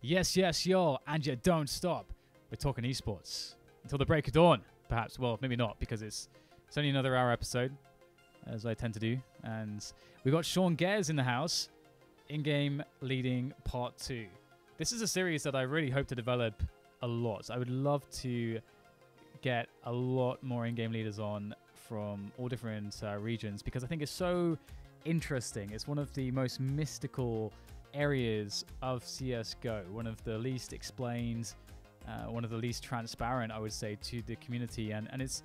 Yes, yes, yo, and you don't stop. We're talking esports until the break of dawn, perhaps. Well, maybe not, because it's only another hour episode, as I tend to do. And we got Sean Gares in the house, in-game leading part 2. This is a series that I really hope to develop a lot. I would love to get a lot more in-game leaders on from all different regions, because I think it's so interesting. It's one of the most mystical areas of CSGO, one of the least explained, one of the least transparent, I would say, to the community, and it's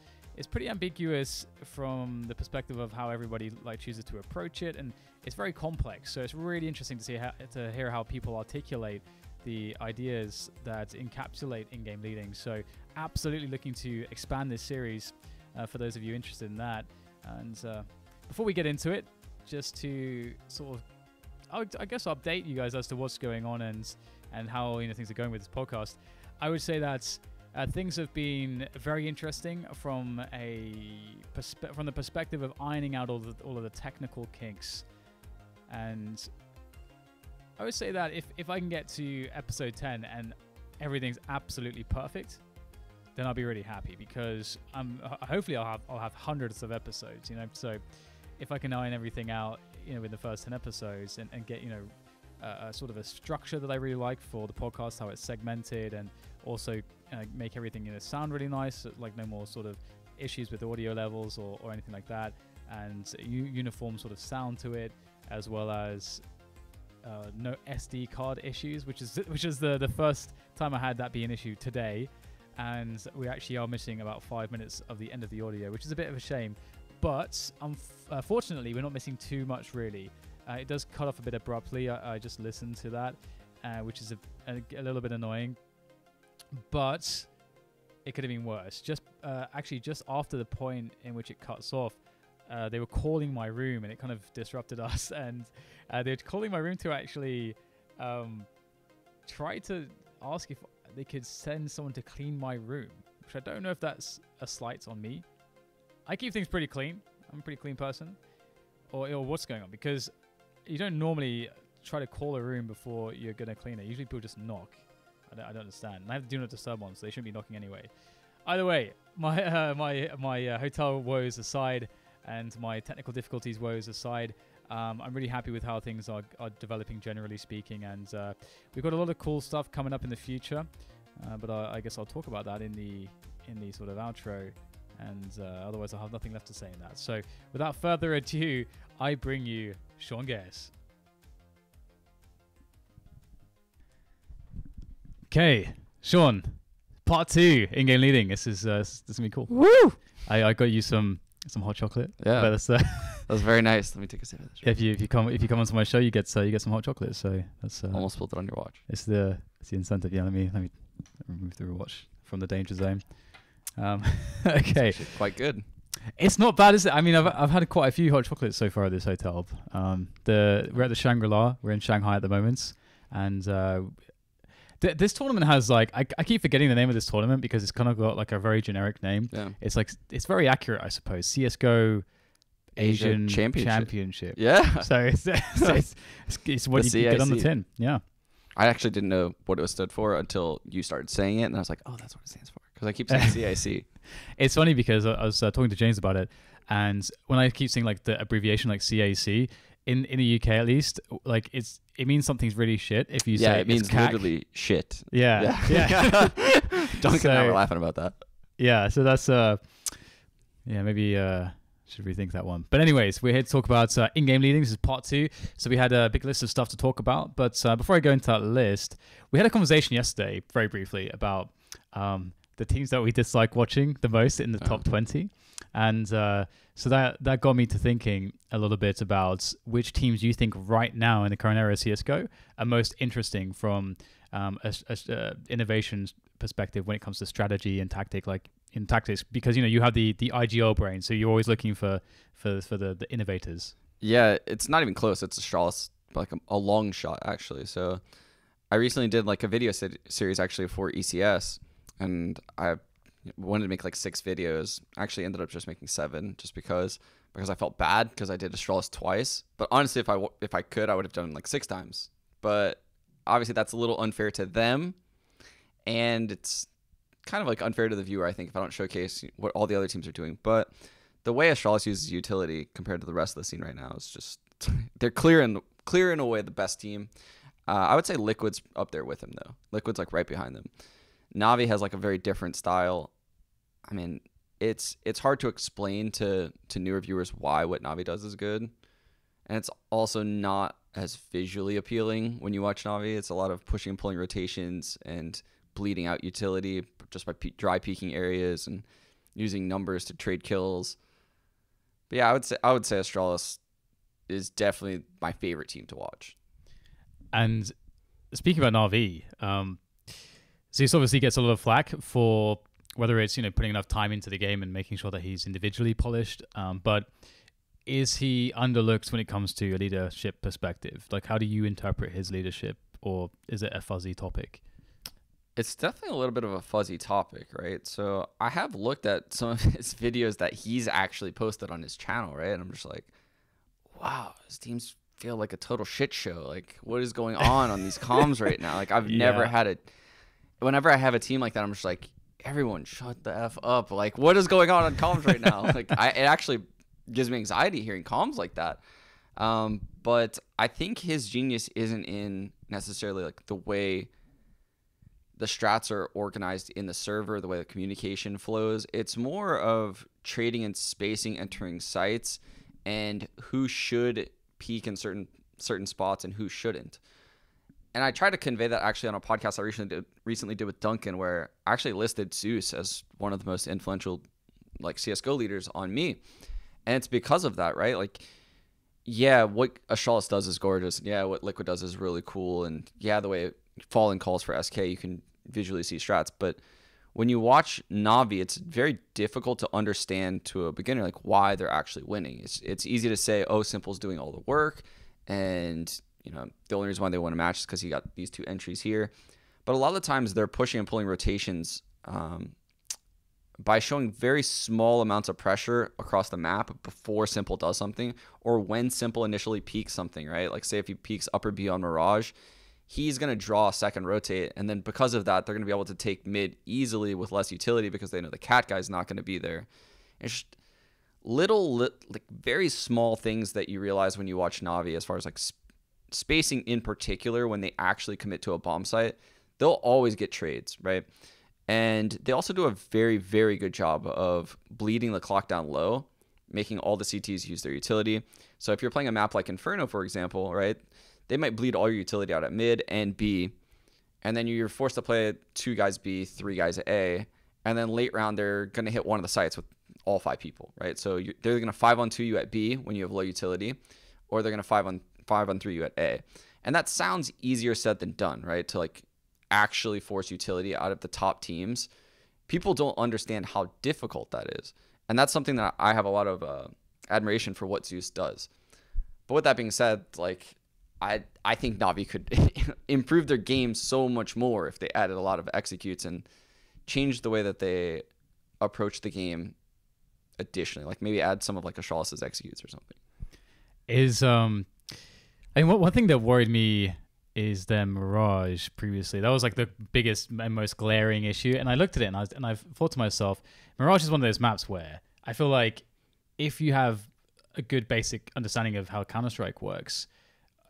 pretty ambiguous from the perspective of how everybody chooses to approach it, and it's very complex. So it's really interesting to hear how people articulate the ideas that encapsulate in-game leading. So absolutely looking to expand this series for those of you interested in that. And before we get into it, just to sort of, I guess, update you guys as to what's going on and how things are going with this podcast. I would say that things have been very interesting from the perspective of ironing out all of the technical kinks. And I would say that if I can get to episode 10 and everything's absolutely perfect, then I'll be really happy, because hopefully I'll have hundreds of episodes, So if I can iron everything out, in the first 10 episodes and get, a sort of a structure that I really like for the podcast, how it's segmented, and also make everything sound really nice, like no more sort of issues with audio levels or anything like that, and uniform sort of sound to it, as well as no SD card issues, which is the first time I had that be an issue today, and we actually are missing about 5 minutes of the end of the audio, which is a bit of a shame. But fortunately, we're not missing too much, really. It does cut off a bit abruptly. I just listened to that, which is a little bit annoying. But it could have been worse. Actually, just after the point in which it cuts off, they were calling my room, and it kind of disrupted us. And they were calling my room to actually try to ask if they could send someone to clean my room, which I don't know if that's a slight on me. I keep things pretty clean. I'm a pretty clean person. Or what's going on? Because you don't normally try to call a room before you're going to clean it. Usually people just knock. I don't understand. And I have do not disturb on, so they shouldn't be knocking anyway. Either way, my hotel woes aside and my technical difficulties woes aside, I'm really happy with how things are developing, generally speaking. And we've got a lot of cool stuff coming up in the future. But I guess I'll talk about that in the sort of outro. And otherwise I'll have nothing left to say in that. So without further ado, I bring you Sean Gares. Okay, Sean, part 2, in-game leading. This is gonna be cool. Woo! I got you some hot chocolate. Yeah, but that's, that was very nice. Let me take a sip of this. If you come onto my show, you get some hot chocolate. So that's almost spilled it on your watch. It's the incentive. Yeah, let me remove the watch from the danger zone. Okay, it's quite good. It's not bad, is it? I mean, I've had quite a few hot chocolates so far at this hotel. We're at the Shangri-La. We're in Shanghai at the moment, and this tournament has I keep forgetting the name of this tournament because it's kind of got a very generic name. Yeah. It's very accurate, I suppose. CS:GO Asian Championship. Yeah. So it's what you get on the tin. Yeah. I actually didn't know what it stood for until you started saying it, and I was like, oh, that's what it stands for. Because I keep saying CIC. It's funny because I was talking to James about it, and when I keep saying the abbreviation CAC, in the UK at least, it means something's really shit if you say it means literally shit. Yeah. Duncan and I were laughing about that. Yeah, so that's maybe should rethink that one. But anyways, we're here to talk about in-game leading. This is part 2. So we had a big list of stuff to talk about. But before I go into that list, we had a conversation yesterday, very briefly, about the teams that we dislike watching the most in the top 20. And so that got me to thinking a little bit about which teams you think right now in the current era of CSGO are most interesting from innovation perspective when it comes to strategy and tactics, because you have the IGL brain, so you're always looking for the innovators. Yeah, it's not even close. It's a long shot, actually. So I recently did a video series actually for ECS, and I wanted to make 6 videos. I actually ended up just making 7 just because I felt bad because I did Astralis twice. But honestly, if I could, I would have done 6 times. But obviously that's a little unfair to them, and it's kind of like unfair to the viewer, I think, if I don't showcase what all the other teams are doing. But the way Astralis uses utility compared to the rest of the scene right now is just they're clear in a way the best team. I would say Liquid's up there with him though. Liquid's like right behind them. NaVi has like a very different style. I mean, it's hard to explain to newer viewers why what NaVi does is good, and it's also not as visually appealing when you watch NaVi. It's a lot of pushing and pulling rotations and bleeding out utility just by dry peeking areas and using numbers to trade kills. But yeah, I would say Astralis is definitely my favorite team to watch. And speaking about NaVi, Zeus obviously gets a lot of flack for whether it's putting enough time into the game and making sure that he's individually polished. But is he underlooked when it comes to a leadership perspective? Like, how do you interpret his leadership, or is it a fuzzy topic? It's definitely a little bit of a fuzzy topic, right? So I have looked at some of his videos that he's actually posted on his channel, right? And I'm just like, wow, his teams feel like a total shit show. Like, what is going on these comms right now? Like, I've never had it. Whenever I have a team like that, I'm just like, everyone shut the F up. Like, what is going on comms right now? Like, it actually gives me anxiety hearing comms like that. But I think his genius isn't in necessarily like the way the strats are organized in the server, the way the communication flows. It's more of trading and spacing, entering sites, and who should peak in certain spots and who shouldn't. And I tried to convey that actually on a podcast I recently did with Duncan, where I actually listed Zeus as one of the most influential like CSGO leaders on me. And it's because of that, right? Like, yeah, what Astralis does is gorgeous. Yeah, what Liquid does is really cool. And yeah, the way Fallen calls for SK, you can visually see strats. But when you watch NaVi, it's very difficult to understand to a beginner like why they're actually winning. It's easy to say, oh, Simple's doing all the work, and the only reason why they won a match is because he got these two entries here. But a lot of the times they're pushing and pulling rotations by showing very small amounts of pressure across the map before Simple does something, or when Simple initially peaks something, right? Like, say if he peaks upper B on Mirage, he's going to draw a second rotate, and then because of that, they're going to be able to take mid easily with less utility because they know the cat guy's not going to be there. It's just like very small things that you realize when you watch NaVi, as far as like spacing in particular. When they actually commit to a bomb site, they'll always get trades, right? And they also do a very, very good job of bleeding the clock down low, making all the CTs use their utility. So if you're playing a map like Inferno, for example, right, they might bleed all your utility out at mid and B, and then you're forced to play 2 guys B, 3 guys A, and then late round they're going to hit one of the sites with all 5 people, right? So they're going to 5-on-2 you at B when you have low utility, or they're going to 5-on-3 you at A. And that sounds easier said than done, right? To like actually force utility out of the top teams. People don't understand how difficult that is. And that's something that I have a lot of admiration for what Zeus does. But with that being said, like, I think NaVi could improve their game so much more if they added a lot of executes and changed the way that they approach the game additionally. Like, maybe add some of like Astralis's executes or something. I mean, one thing that worried me is their Mirage previously. That was like the biggest and most glaring issue. And I looked at it and I thought to myself, Mirage is one of those maps where I feel like if you have a good basic understanding of how Counter-Strike works,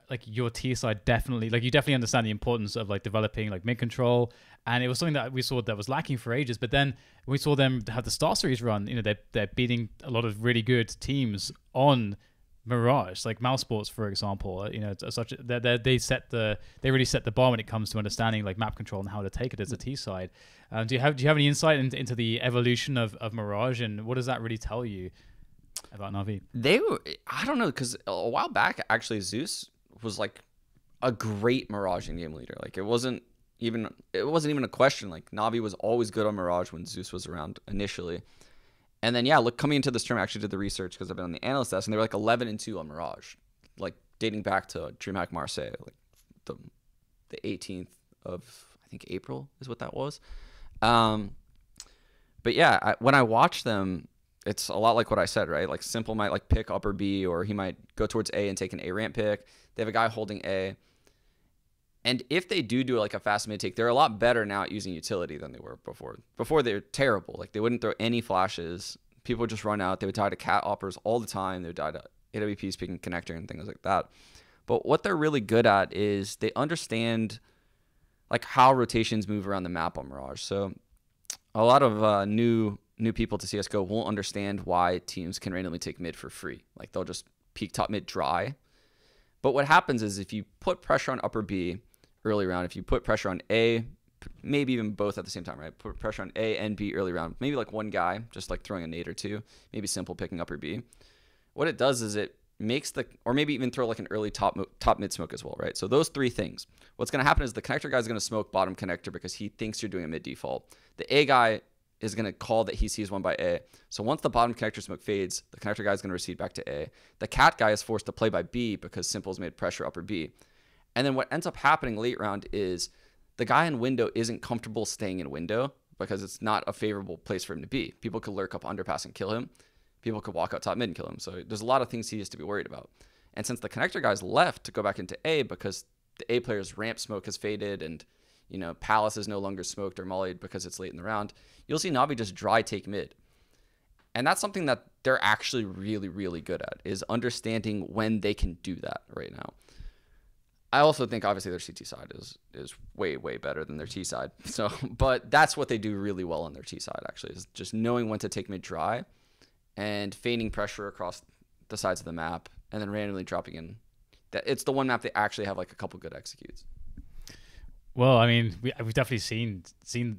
like your T side definitely, like you definitely understand the importance of like developing like mid control. And it was something that we saw that was lacking for ages. But then we saw them have the Star Series run. They're beating a lot of really good teams on Mirage, like Mousesports, for example. They really set the bar when it comes to understanding like map control and how to take it as a T side. Do you have any insight into the evolution of Mirage, and what does that really tell you about NaVi? I don't know, because a while back actually Zeus was like a great Mirage in game leader. Like, it wasn't even a question. Like, NaVi was always good on Mirage when Zeus was around initially. And then, yeah, look, coming into this term, I actually did the research because I've been on the analyst desk, and they were like 11-2 on Mirage, like dating back to DreamHack Marseille, like the 18th of, I think, April is what that was. But yeah, when I watch them, it's a lot like what I said, right? Like, Simple might like pick upper B, or he might go towards A and take an A ramp pick. They have a guy holding A. And if they do like a fast mid take, they're a lot better now at using utility than they were before. Before they were terrible. Like they wouldn't throw any flashes. People would just run out. They would die to cat operas all the time. They would die to AWP speaking connector and things like that. But what they're really good at is they understand like how rotations move around the map on Mirage. So a lot of new people to CSGO won't understand why teams can randomly take mid for free. Like they'll just peek top mid dry. But what happens is if you put pressure on upper B early round, if you put pressure on A, maybe even both at the same time, right? Put pressure on A and B early round, maybe like one guy, just like throwing a nade or two, maybe simple picking upper B. What it does is it makes or maybe even throw like an early top mid smoke as well, right? So those three things. What's going to happen is the connector guy is going to smoke bottom connector because he thinks you're doing a mid default. The A guy is going to call that he sees one by A. So once the bottom connector smoke fades, the connector guy is going to recede back to A. The cat guy is forced to play by B because Simple's made pressure upper B. And then what ends up happening late round is the guy in window isn't comfortable staying in window because it's not a favorable place for him to be. People could lurk up underpass and kill him. People could walk out top mid and kill him. So there's a lot of things he has to be worried about. And since the connector guy's left to go back into A because the A player's ramp smoke has faded and, you know, Palace is no longer smoked or mollied because it's late in the round, you'll see NaVi just dry take mid. And that's something that they're actually really, really good at, is understanding when they can do that right now. I also think obviously their CT side is way, way better than their T side. So, but that's what they do really well on their T side, actually, is just knowing when to take mid dry and feigning pressure across the sides of the map and then randomly dropping in. It's the one map they actually have like a couple good executes. Well, I mean, we've definitely seen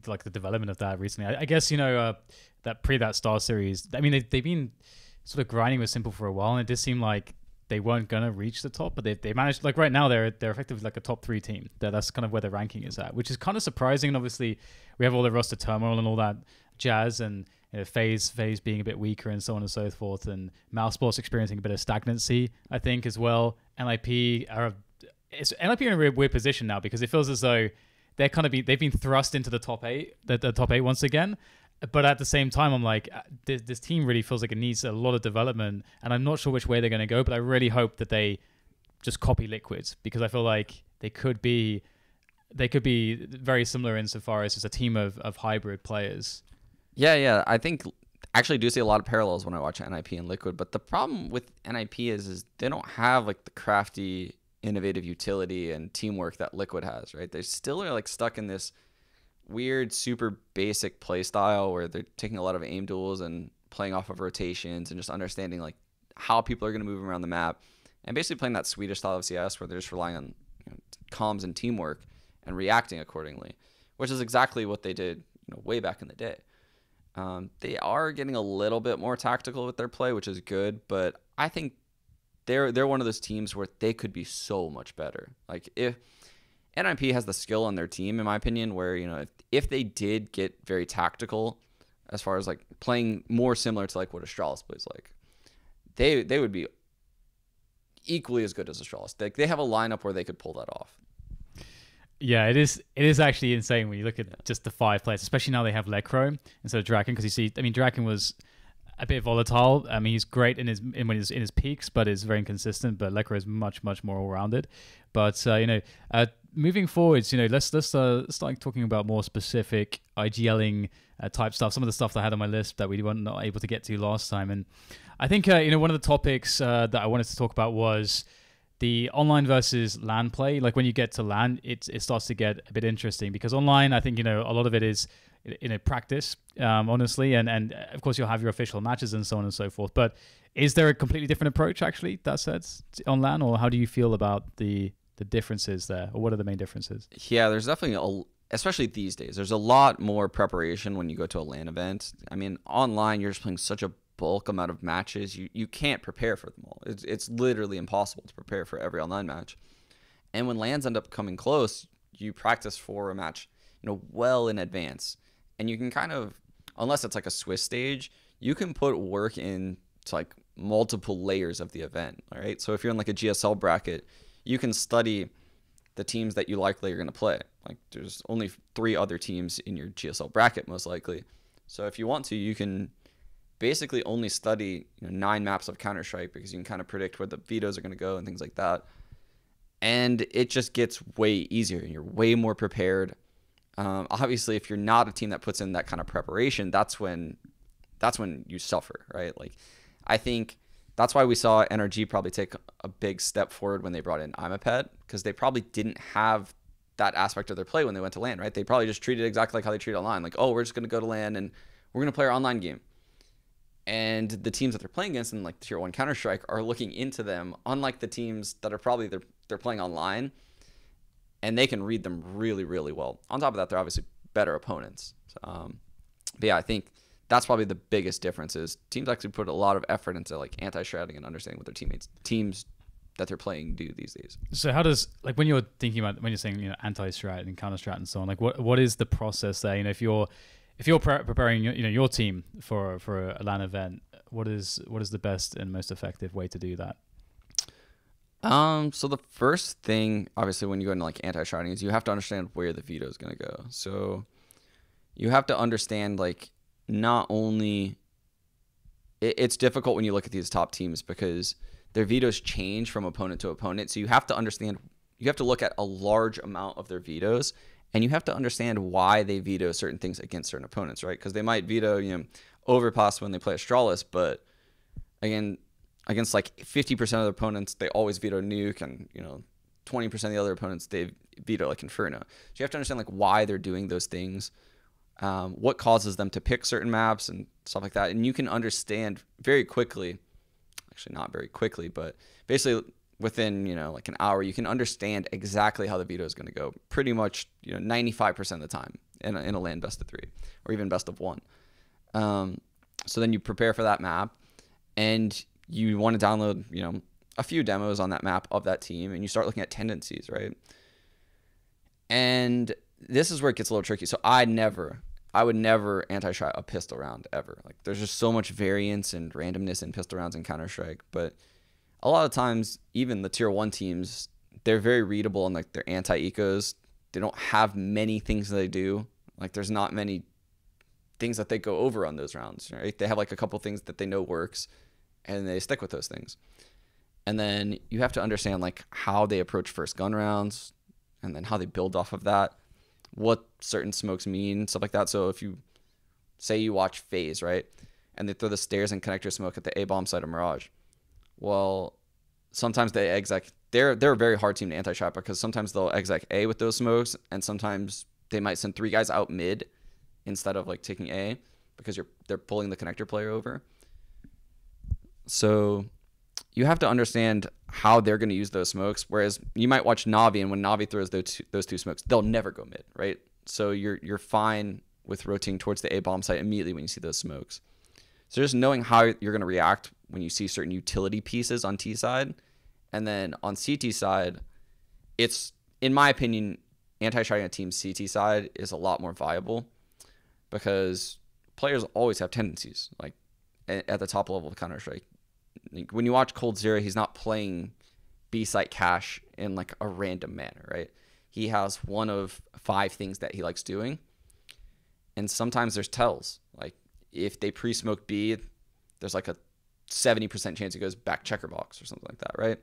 like the development of that recently. I guess, you know, that Star series, I mean, they've been sort of grinding with Simple for a while, and it did seem like they weren't gonna reach the top, but they managed. Like right now, they're effectively like a top 3 team. That's kind of where the ranking is at, which is kind of surprising. And obviously, we have all the roster turmoil and all that jazz, and you know, FaZe being a bit weaker and so on and so forth, and Mousesports experiencing a bit of stagnancy, I think, as well. NIP are in a weird position now because it feels as though they've been thrust into the top 8, the top 8 once again. But at the same time, I'm like, this team really feels like it needs a lot of development, and I'm not sure which way they're going to go, but I really hope that they just copy Liquid's, because I feel like they could be very similar insofar as just a team of hybrid players. Yeah. I think actually do see a lot of parallels when I watch NIP and Liquid, but the problem with NIP is they don't have like the crafty, innovative utility and teamwork that Liquid has, right? They still are like stuck in this weird, super basic play style where they're taking a lot of aim duels and playing off of rotations and just understanding like how people are going to move around the map, and basically playing that Swedish style of CS where they're just relying on, you know, comms and teamwork and reacting accordingly, which is exactly what they did, you know, way back in the day. They are getting a little bit more tactical with their play, which is good, but I think they're one of those teams where they could be so much better. Like if NIP has the skill on their team, in my opinion, where, you know, if they did get very tactical as far as like playing more similar to like what Astralis plays like, they would be equally as good as Astralis. They have a lineup where they could pull that off. Yeah, it is actually insane when you look at just the 5 players, especially now they have Lekro instead of Draken, because you see, I mean, Draken was a bit volatile. I mean, he's great in his peaks, but is very inconsistent. But Lekro is much more all-rounded. But moving forwards, let's start talking about more specific IGLing type stuff. Some of the stuff that I had on my list that we weren't not able to get to last time. And I think one of the topics that I wanted to talk about was the online versus LAN play. Like when you get to LAN, it starts to get a bit interesting, because online, I think, a lot of it is practice, honestly, and of course you'll have your official matches and so on and so forth. But is there a completely different approach, actually, that said, on LAN, or how do you feel about the differences there, or what are the main differences? Yeah, there's definitely especially these days, there's a lot more preparation when you go to a LAN event. I mean, online, you're just playing such a bulk amount of matches, you can't prepare for them all. It's literally impossible to prepare for every online match. And when LANs end up coming close, you practice for a match, well in advance. And you can kind of, unless it's like a Swiss stage, you can put work into like multiple layers of the event, all right? So if you're in like a GSL bracket, you can study the teams that you likely are going to play. Like there's only 3 other teams in your GSL bracket, most likely. So if you want to, you can basically only study 9 maps of Counter-Strike, because you can kind of predict where the vetoes are going to go and things like that. and it just gets way easier and you're way more prepared. Obviously, if you're not a team that puts in that kind of preparation, that's when you suffer, right? Like, I think that's why we saw NRG probably take a big step forward when they brought in Imapet, because they probably didn't have that aspect of their play when they went to LAN, right? They probably just treated it exactly like how they treat online. Like, oh, we're just going to go to LAN and we're going to play our online game. And the teams that they're playing against in like Tier 1 Counter-Strike are looking into them, unlike the teams that are probably they're playing online, and they can read them really, really well. On top of that, they're obviously better opponents. But yeah, I think that's probably the biggest difference is teams actually put a lot of effort into like anti-stratting and understanding what their teams that they're playing do these days. So how does, like, when you're thinking about, when you're saying, you know, anti-strat and counter-strat and so on, like what is the process there? You know, if you're preparing your team for a LAN event, what is the best and most effective way to do that? So the first thing, obviously, when you go into like anti-stratting, is you have to understand where the veto is going to go. So you have to understand, like, not only it's difficult when you look at these top teams because their vetoes change from opponent to opponent. So you have to understand, you have to look at a large amount of their vetoes, and you have to understand why they veto certain things against certain opponents, right? Because they might veto, overpass when they play Astralis, but again, against like 50% of their opponents, they always veto nuke, and 20% of the other opponents, they veto like Inferno. So you have to understand like why they're doing those things, what causes them to pick certain maps and stuff like that. And you can understand very quickly, actually not very quickly, but basically within, like an hour, you can understand exactly how the veto is going to go pretty much, 95% of the time in a LAN best of 3 or even best of 1. So then you prepare for that map, and you want to download, a few demos on that map of that team, and you start looking at tendencies, right? And this is where it gets a little tricky. So I would never anti-strat a pistol round ever. Like, there's just so much variance and randomness in pistol rounds in Counter-Strike. But a lot of times, even the Tier 1 teams, they're very readable on like their anti-ecos. They don't have many things that they do. Like, there's not many things that they go over on those rounds, right? They have like a couple things that they know works, and they stick with those things. And then you have to understand like how they approach first gun rounds, and then how they build off of that, what certain smokes mean, stuff like that. So if you say you watch FaZe, right, and they throw the stairs and connector smoke at the A bomb side of Mirage, well, sometimes they exec. They're a very hard team to anti-strat because sometimes they'll exec A with those smokes, and sometimes they might send 3 guys out mid instead of like taking A because they're pulling the connector player over. So you have to understand how they're going to use those smokes. Whereas you might watch NaVi, and when NaVi throws those two smokes, they'll never go mid, right? So you're fine with rotating towards the A bomb site immediately when you see those smokes. So just knowing how you're going to react when you see certain utility pieces on T side, and then on CT side, it's, in my opinion, anti-stratting a team's CT side is a lot more viable because players always have tendencies, like at the top level of Counter-Strike. When you watch Cold Zero, he's not playing B-site cache in like a random manner, right? He has one of 5 things that he likes doing. And sometimes there's tells. Like if they pre-smoke B, there's like a 70% chance he goes back checker box or something like that, right?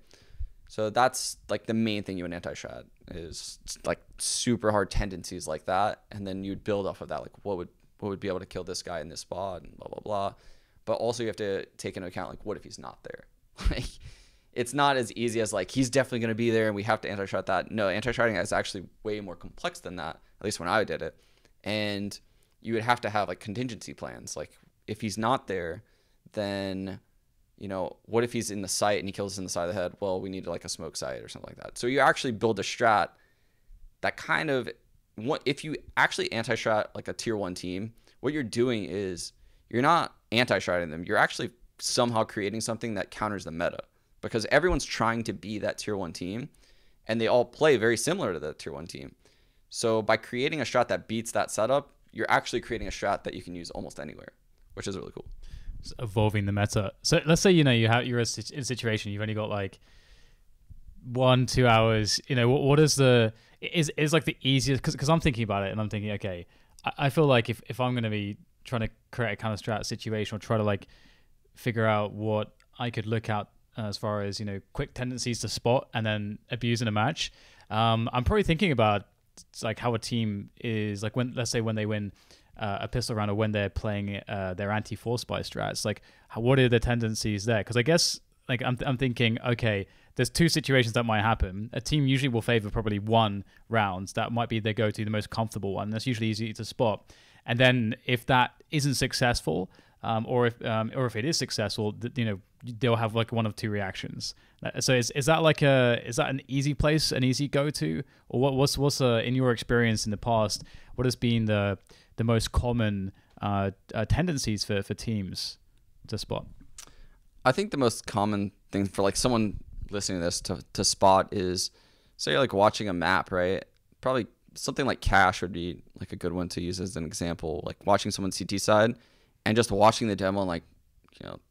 So that's like the main thing you would anti-strat is like super hard tendencies like that. And then you'd build off of that, like what would be able to kill this guy in this spot and blah, blah, blah. But also you have to take into account, like, what if he's not there? Like, it's not as easy as, like, he's definitely going to be there and we have to anti-strat that. No, anti-stratting is actually way more complex than that, at least when I did it. And you would have to have, like, contingency plans. Like, if he's not there, then, what if he's in the site and he kills us in the side of the head? Well, we need, like, a smoke site or something like that. So you actually build a strat that kind of, if you actually anti-strat, like, a Tier 1 team, what you're doing is you're not anti-stratting them. You're actually somehow creating something that counters the meta because everyone's trying to be that Tier 1 team, and they all play very similar to the Tier 1 team. So by creating a strat that beats that setup, you're actually creating a strat that you can use almost anywhere, which is really cool. It's evolving the meta. So let's say, you're in a situation, you've only got like 1-2 hours, what is like the easiest, because I'm thinking about it and I'm thinking, okay, I feel like if I'm going to be trying to create a counter strat situation or try to like figure out what I could look at as far as, quick tendencies to spot and then abuse in a match. I'm probably thinking about like how a team is like when, let's say when they win a pistol round or when they're playing their anti-force by strats, like what are the tendencies there? Because I guess like I'm thinking, okay, there's two situations that might happen. A team usually will favor probably one round. That might be their go-to, the most comfortable one. That's usually easy to spot. And then if that isn't successful, or if it is successful, they'll have like one of two reactions. So is that an easy place, an easy go-to, or what's in your experience in the past? What has been the most common tendencies for teams to spot? I think the most common thing for like someone listening to this to spot is, say you're like watching a map, right? Probably something like cache would be like a good one to use as an example. Like watching someone's CT side and just watching the demo in like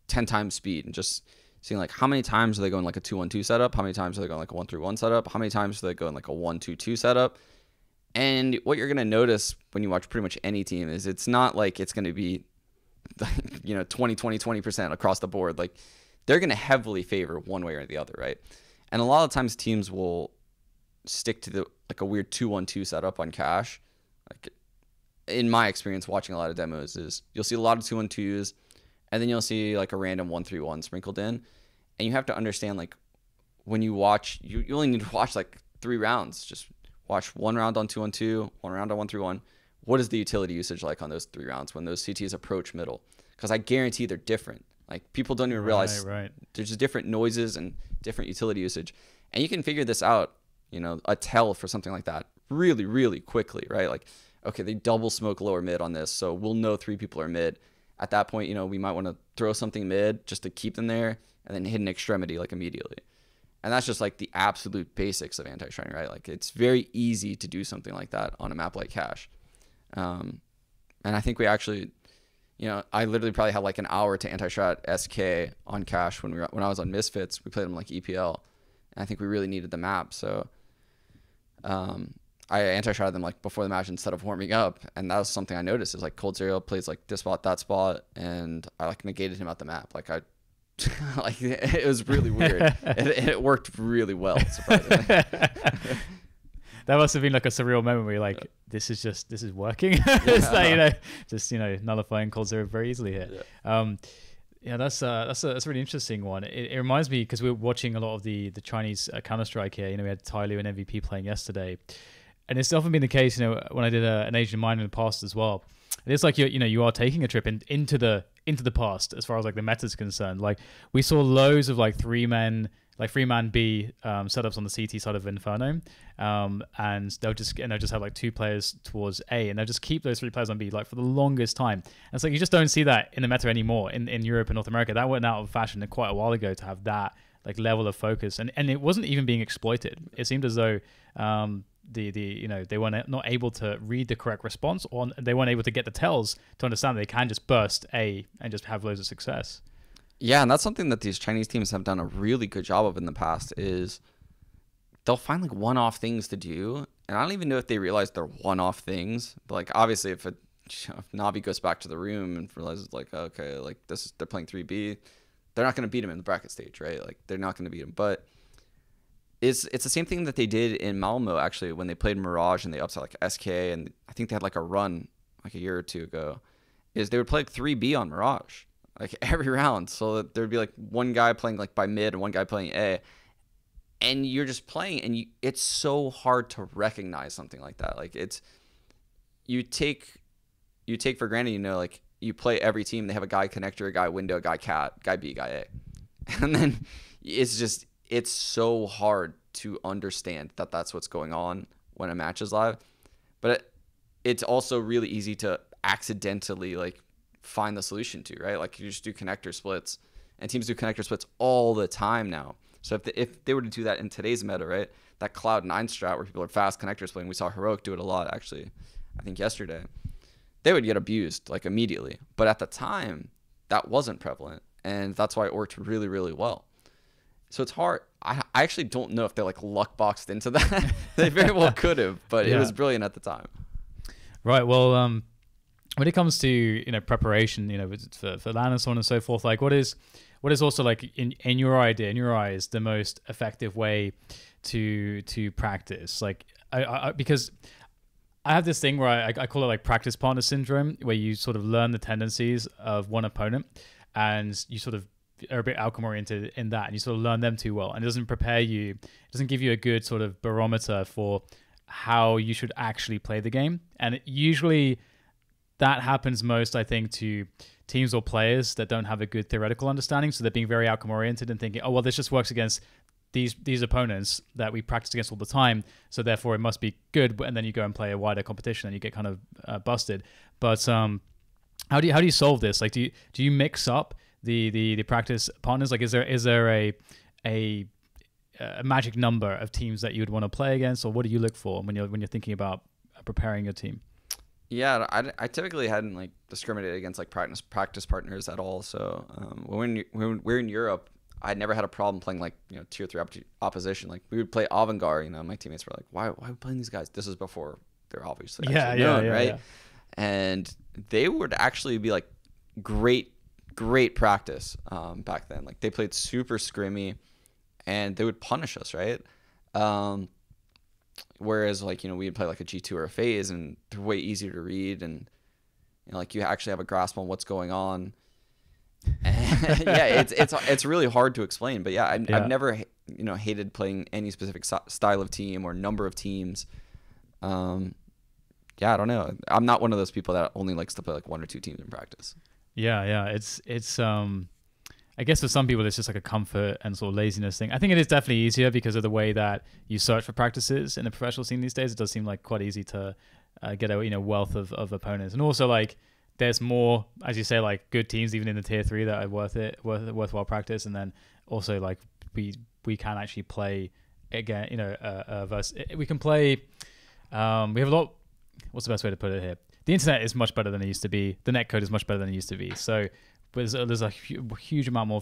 10 times speed and just seeing like how many times are they going like a 2-1-2 setup, how many times are they going like a 1-3-1 setup, how many times are they going like a 1-2-2 setup. And what you're going to notice when you watch pretty much any team is it's not like it's going to be 20% across the board. Like they're going to heavily favor one way or the other, right? And a lot of times teams will stick to a weird 2-1-2 setup on cache. Like in my experience watching a lot of demos is you'll see a lot of 2-1-2s and then you'll see like a random 1-3-1 sprinkled in. And you have to understand, like when you watch, you only need to watch like 3 rounds. Just watch 1 round on 2-1-2, 1 round on 1-3-1. What is the utility usage like on those 3 rounds when those CTs approach middle? Because I guarantee they're different. Like people don't even realize there's just different noises and different utility usage. And you can figure this out, a tell for something like that really, really quickly, right? Like, okay, they double smoke lower mid on this, so we'll know 3 people are mid. At that point, we might want to throw something mid just to keep them there and then hit an extremity like immediately. And that's just like the absolute basics of anti-stratting, right? Like it's very easy to do something like that on a map like cache. And I think we actually, I literally probably had like an hour to anti-strat SK on cache when I was on Misfits. We played them like EPL, and I think we really needed the map. So I anti-stratted them like before the match instead of warming up, and that was something I noticed is like Cold Zero plays like this spot, that spot, and I like negated him at the map. Like I, like it was really weird. It worked really well, surprisingly. That must have been like a surreal moment where you're like, this is working. It's like, just nullifying Cold Zero very easily here. That's a really interesting one. It reminds me because we were watching a lot of the Chinese Counter-Strike here. We had Tyloo and MVP playing yesterday, and it's often been the case. When I did an Asian Mind in the past as well. It's like you are taking a trip into the past as far as like the meta's concerned. Like we saw loads of like 3-man B setups on the CT side of Inferno, and they'll just have like 2 players towards A, and they'll just keep those 3 players on B like for the longest time. And it's like you just don't see that in the meta anymore in Europe and North America. That went out of fashion quite a while ago to have that like level of focus, and it wasn't even being exploited. It seemed as though they weren't not able to read the correct response, or they weren't able to get the tells to understand that they can just burst A and just have loads of success. Yeah, and that's something that these Chinese teams have done a really good job of in the past is they'll find like one-off things to do, and I don't even know if they realize they're one-off things. But like obviously if NaVi goes back to the room and realizes like, okay, like they're playing 3B, they're not going to beat him in the bracket stage, right? Like they're not going to beat him. But it's the same thing that they did in Malmo actually when they played Mirage and they upset like SK, and I think they had like a run like a year or 2 ago, is they would play like 3B on Mirage like every round, so that there'd be like one guy playing like by mid and one guy playing A, and you're just playing, and it's so hard to recognize something like that. Like it's you take for granted, like you play every team, they have a guy connector, a guy window, a guy cat, guy B, guy A, and then it's so hard to understand that that's what's going on when a match is live. But it's also really easy to accidentally like find the solution to, right? Like you just do connector splits, and teams do connector splits all the time now. So if they were to do that in today's meta, right, that Cloud9 strat where people are fast connector splitting, we saw Heroic do it a lot actually, I think yesterday, they would get abused like immediately. But at the time, that wasn't prevalent, and that's why it worked really, really well. So it's hard. I actually don't know if they like luck boxed into that. They very well could have, but it was brilliant at the time. Right. Well, when it comes to preparation, for LAN and so on and so forth, like what is what is also like in your idea, in your eyes, the most effective way to practice? Like, because I have this thing where I call it like practice partner syndrome, where you sort of learn the tendencies of one opponent, and you sort of are a bit outcome oriented in that, and you sort of learn them too well, and it doesn't prepare you, it doesn't give you a good sort of barometer for how you should actually play the game. And usually that happens most, I think, to teams or players that don't have a good theoretical understanding. So they're being very outcome oriented and thinking, oh, well, this just works against these opponents that we practice against all the time, so therefore it must be good. And then you go and play a wider competition and you get kind of busted. But how do you solve this? Like, do you mix up the practice partners? Like, is there a magic number of teams that you would want to play against, or what do you look for when you're thinking about preparing your team? Yeah, I typically hadn't like discriminated against like practice partners at all. So when we're in Europe, I never had a problem playing like, you know, tier 3 opposition. Like we would play avant-garde. You know, my teammates were like, why are we playing these guys? This is before they're obviously known, right? Yeah. And they would actually be like great practice back then. Like they played super scrimmy, and they would punish us, right? Whereas like, you know, we'd play like a G2 or a FaZe, and they're way easier to read, and you know, like you actually have a grasp on what's going on. Yeah, it's really hard to explain, but yeah, I've never, you know, hated playing any specific style of team or number of teams. Yeah, I don't know. I'm not one of those people that only likes to play like 1 or 2 teams in practice. Yeah, it's I guess for some people it's just like a comfort and sort of laziness thing. I think it is definitely easier because of the way that you search for practices in the professional scene these days. It does seem like quite easy to get a, you know, wealth of opponents, and also like there's more, as you say, like good teams even in the tier 3 that are worthwhile practice. And then also like we can actually play again, you know, we can play. We have a lot. What's the best way to put it here? The internet is much better than it used to be. The netcode is much better than it used to be. So there's a huge amount more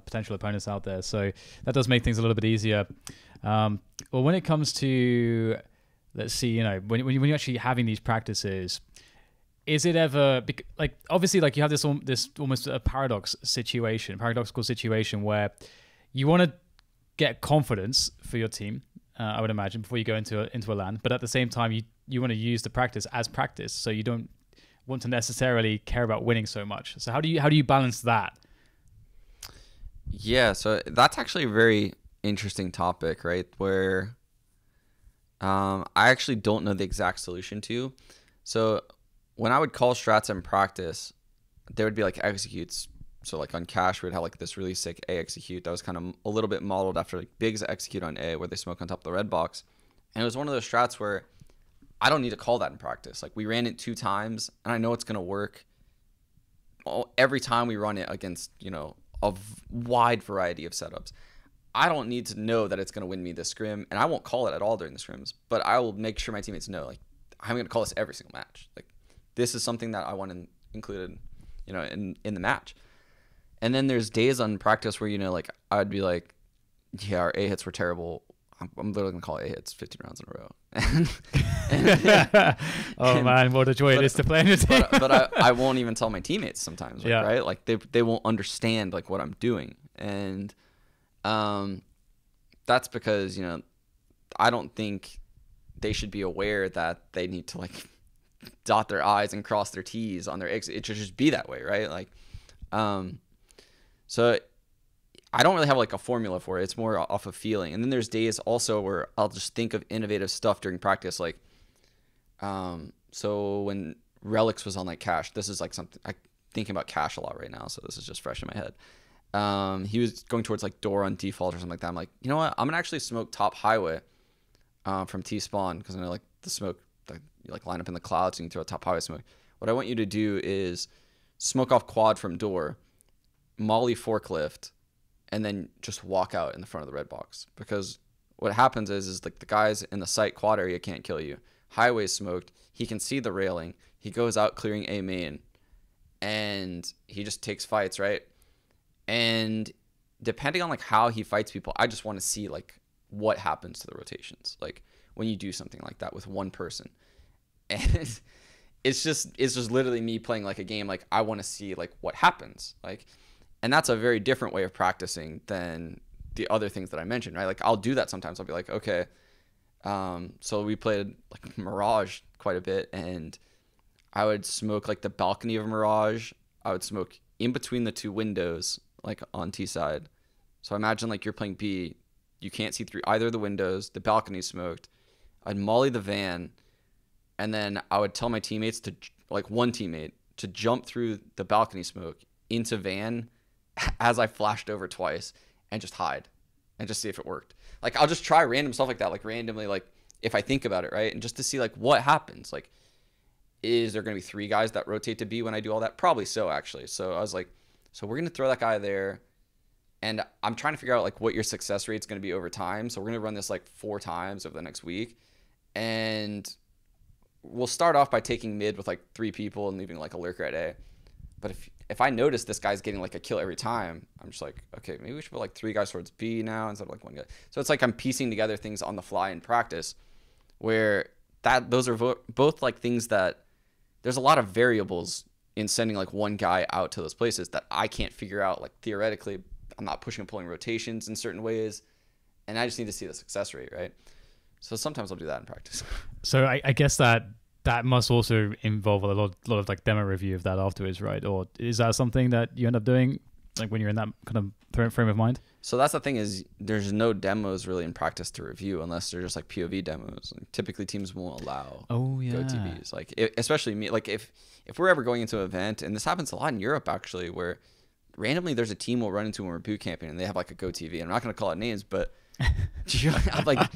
potential opponents out there. So that does make things a little bit easier. Well, when it comes to, let's see, you know, when you're actually having these practices, is it ever like, obviously, like you have this almost a paradoxical situation where you want to get confidence for your team, I would imagine, before you go into a LAN, but at the same time you want to use the practice as practice, so you don't want to necessarily care about winning so much. So how do you balance that? Yeah, so that's actually a very interesting topic, right? Where I actually don't know the exact solution to. So when I would call strats in practice, there would be like executes. So like on cash, we'd have like this really sick A execute that was kind of a little bit modeled after like Big's execute on A, where they smoke on top of the red box. And it was one of those strats where I don't need to call that in practice. Like we ran it 2 times, and I know it's going to work every time we run it against, you know, a wide variety of setups. I don't need to know that it's going to win me this scrim, and I won't call it at all during the scrims, but I will make sure my teammates know, like, I'm going to call this every single match. Like, this is something that I want included, you know, in the match. And then there's days on practice where, you know, like, I'd be like, yeah, our A hits were terrible. I'm literally going to call A hits 15 rounds in a row. Man, what a joy it is to play on your team. but I won't even tell my teammates sometimes, like, right? Like, they won't understand, like, what I'm doing. And that's because, you know, I don't think they should be aware that they need to, like, dot their I's and cross their T's on their exit. It should just be that way, right? Like, so I don't really have like a formula for it. It's more off of feeling. And then there's days also where I'll just think of innovative stuff during practice. Like, so when Relics was on like Cash, this is like something I'm thinking about Cash a lot right now. So this is just fresh in my head. He was going towards like door on default or something like that. I'm like, you know what? I'm gonna actually smoke top highway, from T spawn, because I know like the smoke, you like line up in the clouds and you throw a top highway smoke. What I want you to do is smoke off quad from door, molly forklift, and then just walk out in the front of the red box. Because what happens is like the guys in the site quad area can't kill you. Highway smoked. He can see the railing. He goes out clearing A main, and he just takes fights, right? And depending on like how he fights people, I just want to see like what happens to the rotations. Like when you do something like that with one person, and it's just literally me playing like a game. Like I want to see like what happens. Like And that's a very different way of practicing than the other things that I mentioned, right? Like I'll do that sometimes. I'll be like, okay, so we played like Mirage quite a bit, and I would smoke like the balcony of Mirage. I would smoke in between the two windows, like on T side. So imagine like you're playing B, you can't see through either of the windows, the balcony's smoked. I'd molly the van, and then I would tell my teammates to, like one teammate, to jump through the balcony smoke into van as I flashed over twice and just hide and just see if it worked. Like I'll just try random stuff like that, like randomly, like if I think about it, right? And just to see like what happens. Like, is there going to be 3 guys that rotate to B when I do all that? Probably so, actually. So I was like, so we're going to throw that guy there. And I'm trying to figure out like what your success rate is going to be over time. So we're going to run this like 4 times over the next week. And we'll start off by taking mid with like 3 people and leaving like a lurker at A. But if I notice this guy's getting like a kill every time, I'm just like, okay, maybe we should put like 3 guys towards B now instead of like 1 guy. So it's like I'm piecing together things on the fly in practice, where those are both like things that there's a lot of variables in sending like 1 guy out to those places that I can't figure out. Like theoretically, I'm not pushing and pulling rotations in certain ways, and I just need to see the success rate, right? So sometimes I'll do that in practice. So I guess that must also involve a lot of like demo review of that afterwards, right? Or is that something that you end up doing like when you're in that kind of frame of mind? So that's the thing, is there's no demos really in practice to review unless they're just like POV demos. Like, typically teams won't allow GoTVs. Like especially me, like if we're ever going into an event, and this happens a lot in Europe actually, where randomly there's a team we'll run into when we're boot camping and they have like a GoTV. I'm not going to call it names, but I'm like,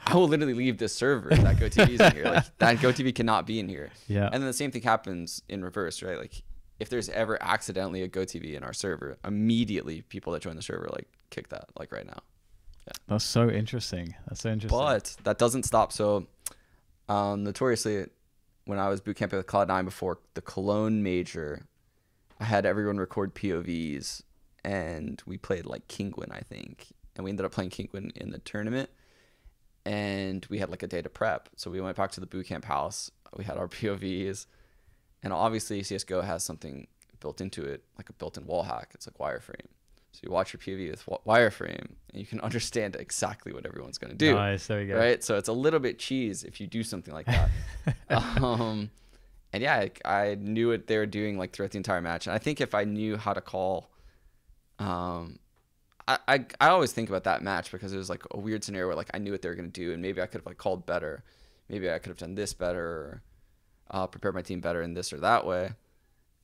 I will literally leave this server if that GoTV's in here. Like that GoTV cannot be in here. Yeah. And then the same thing happens in reverse, right? Like if there's ever accidentally a GoTV in our server, immediately people that join the server like kick that, like right now. Yeah. That's so interesting. But that doesn't stop. So notoriously, when I was boot camping with Cloud9 before the Cologne major, I had everyone record POVs, and we played like Kinguin, I think. And we ended up playing Kinguin in the tournament, and we had like a day to prep. So we went back to the boot camp house. We had our POVs, and obviously CSGO has something built into it, like a built-in wall hack. It's like wireframe. So you watch your POV with wireframe, and you can understand exactly what everyone's going to do. Nice, there you go. Right? So it's a little bit cheese if you do something like that. And yeah, I knew what they were doing like throughout the entire match. And I think if I knew how to call, I always think about that match because it was like a weird scenario where like I knew what they were going to do, and maybe I could have like called better. Maybe I could have done this better, or prepared my team better in this or that way.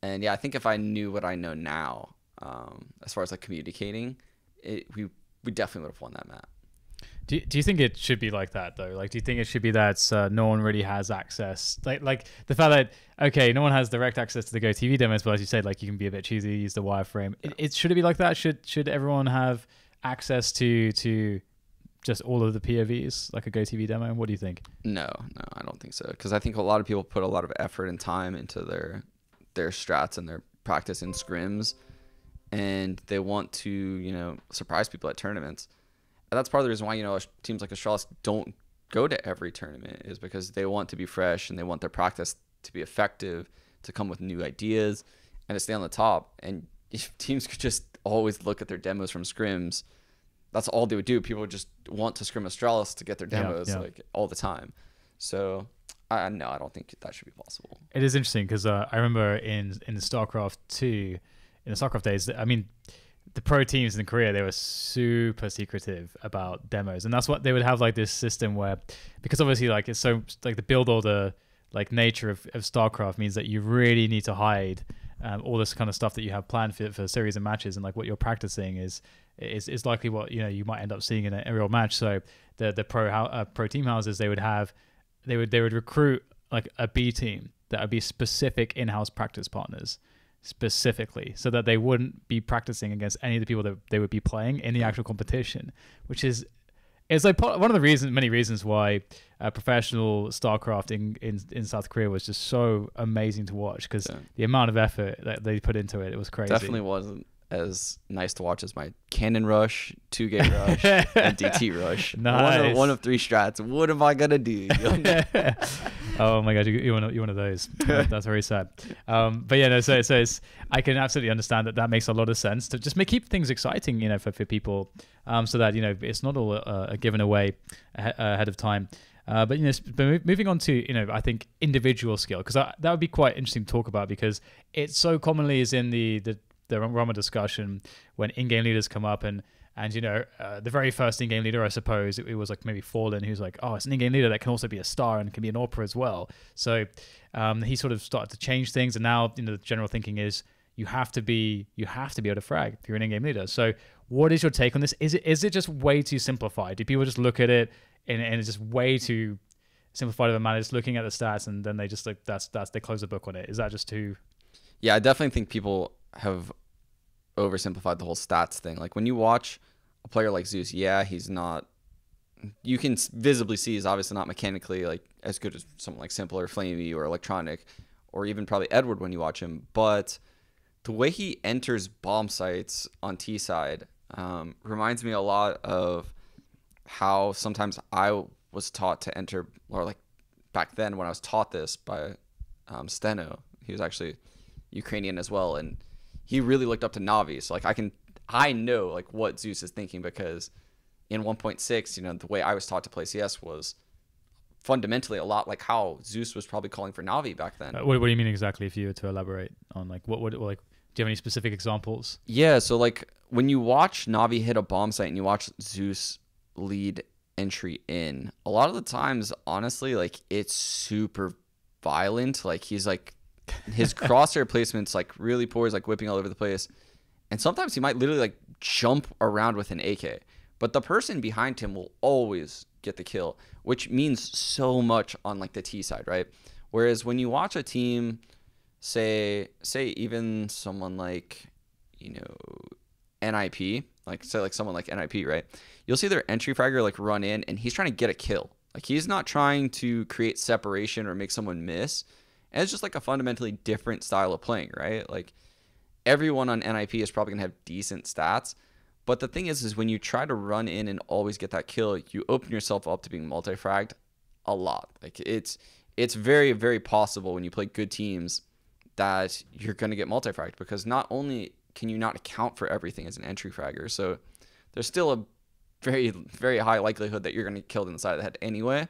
And yeah, I think if I knew what I know now, as far as like communicating, we definitely would have won that map. Do you think it should be like that though? Like, do you think it should be that no one really has access? Like the fact that, okay, no one has direct access to the GoTV demos, but as you said, like you can be a bit cheesy, use the wireframe. Yeah. Should it be like that? Should everyone have access to just all of the POVs, like a GoTV demo? What do you think? No, I don't think so. Because I think a lot of people put a lot of effort and time into their strats and their practice in scrims, and they want to, surprise people at tournaments. And that's part of the reason why, teams like Astralis don't go to every tournament, is because they want to be fresh and they want their practice to be effective, to come with new ideas, and to stay on the top. And if teams could just always look at their demos from scrims, that's all they would do. People would just want to scrim Astralis to get their demos like all the time. So no, I don't think that should be possible. It is interesting because I remember in the StarCraft 2, in the StarCraft days, I mean, the pro teams in Korea, they were super secretive about demos, and that's what they would have, like this system where, because obviously like it's so like the build order like nature of StarCraft means that you really need to hide all this kind of stuff that you have planned for series and matches, and like what you're practicing is likely what you might end up seeing in a real match. So the pro team houses, they would recruit like a B team that would be specific in-house practice partners, specifically, so that they wouldn't be practicing against any of the people that they would be playing in the actual competition, which is like one of the many reasons why professional StarCraft in South Korea was just so amazing to watch, because the amount of effort that they put into it was crazy. Definitely wasn't. as nice to watch as my Cannon Rush, 2-gate Rush, and DT Rush. Nice. One of 3 strats. What am I gonna do? Oh my god, you're one of those. That's very sad. But yeah, no. So it's, I can absolutely understand that makes a lot of sense to just keep things exciting, for people, so that it's not all given away ahead of time. But moving on to I think individual skill, because that would be quite interesting to talk about, because it so commonly is in the realm of discussion when in-game leaders come up and the very first in-game leader, I suppose it was like maybe Fallen, who's like, oh, it's an in-game leader that can also be a star and can be an AWPer as well. So he sort of started to change things, and now the general thinking is you have to be able to frag if you're an in-game leader. So what is your take on this? Is it just way too simplified? Do people just look at it and it's just way too simplified of a manner, just looking at the stats, and then they just like that's they close the book on it? Is that just too? Yeah, I definitely think people have oversimplified the whole stats thing. Like when you watch a player like Zeus, yeah, he's not. You can visibly see he's obviously not mechanically like as good as someone like Simple or Flamey or Electronic, or even probably Edward when you watch him. But the way he enters bomb sites on T side reminds me a lot of how sometimes I was taught to enter, or like back then when I was taught this by Steno. He was actually Ukrainian as well, and he really looked up to NaVi. So like I know like what Zeus is thinking, because in 1.6, the way I was taught to play CS was fundamentally a lot like how Zeus was probably calling for NaVi back then. What do you mean exactly, if you were to elaborate on like what like, do you have any specific examples? Yeah, so like when you watch NaVi hit a bomb site and you watch Zeus lead entry in, a lot of the times, honestly, like it's super violent. Like he's like, his crosshair placement's like really poor. He's like whipping all over the place. And sometimes he might literally like jump around with an AK. But the person behind him will always get the kill, which means so much on like the T side, right? Whereas when you watch a team, say even someone like, NIP, like say like someone like NIP, right? You'll see their entry fragger like run in and he's trying to get a kill. Like he's not trying to create separation or make someone miss. And it's just like a fundamentally different style of playing, right? Like everyone on NIP is probably gonna have decent stats. But the thing is when you try to run in and always get that kill, you open yourself up to being multi-fragged a lot. Like it's very, very possible when you play good teams that you're going to get multi-fragged, because not only can you not account for everything as an entry fragger, so there's still a very, very high likelihood that you're going to get killed in the side of the head anyway.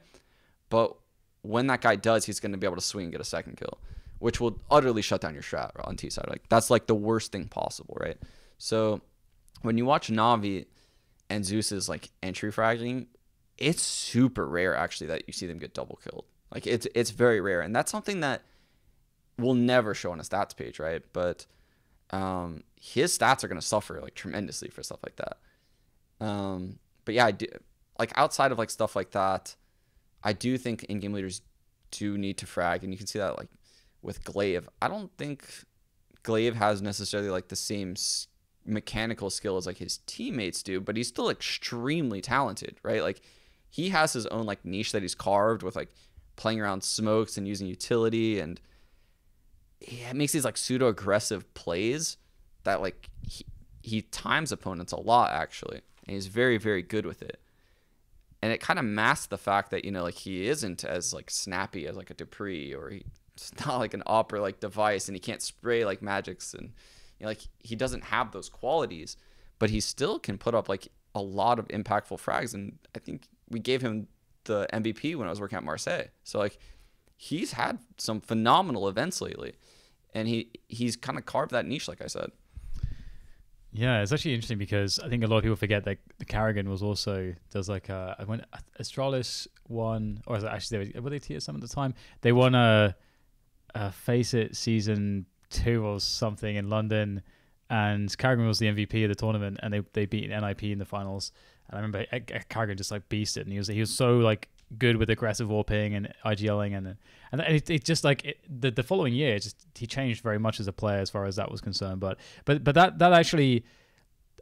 But when that guy does, he's going to be able to swing and get a second kill, which will utterly shut down your strat on T side. Like that's like the worst thing possible, right? So when you watch NaVi and Zeus's like entry fragging, it's super rare actually that you see them get double killed. Like it's very rare, and that's something that will never show on a stats page, right? But his stats are going to suffer like tremendously for stuff like that. But yeah, I do, like outside of like stuff like that, I do think in-game leaders do need to frag, and you can see that like with Glaive. I don't think Glaive has necessarily like the same mechanical skill as like his teammates do, but he's still extremely talented, right? Like he has his own like niche that he's carved with like playing around smokes and using utility, and it makes these like pseudo aggressive plays that like he times opponents a lot actually, and he's very, very good with it. And it kind of masks the fact that like he isn't as like snappy as like a Dupree, or he's not like an opera like device, and he can't spray like magics, and like he doesn't have those qualities, but he still can put up like a lot of impactful frags. And I think we gave him the MVP when I was working at Marseille. So like he's had some phenomenal events lately, and he's kind of carved that niche, like I said. Yeah, it's actually interesting because I think a lot of people forget that the Carrigan was also, there's like when Astralis won, or actually were they TSM at the time? They won a Face It season 2 or something in London, and Carrigan was the MVP of the tournament, and they beat NIP in the finals. And I remember Carrigan just like beasted, and he was so like good with aggressive warping and IGLing, and it just like the following year, he changed very much as a player as far as that was concerned. But that actually,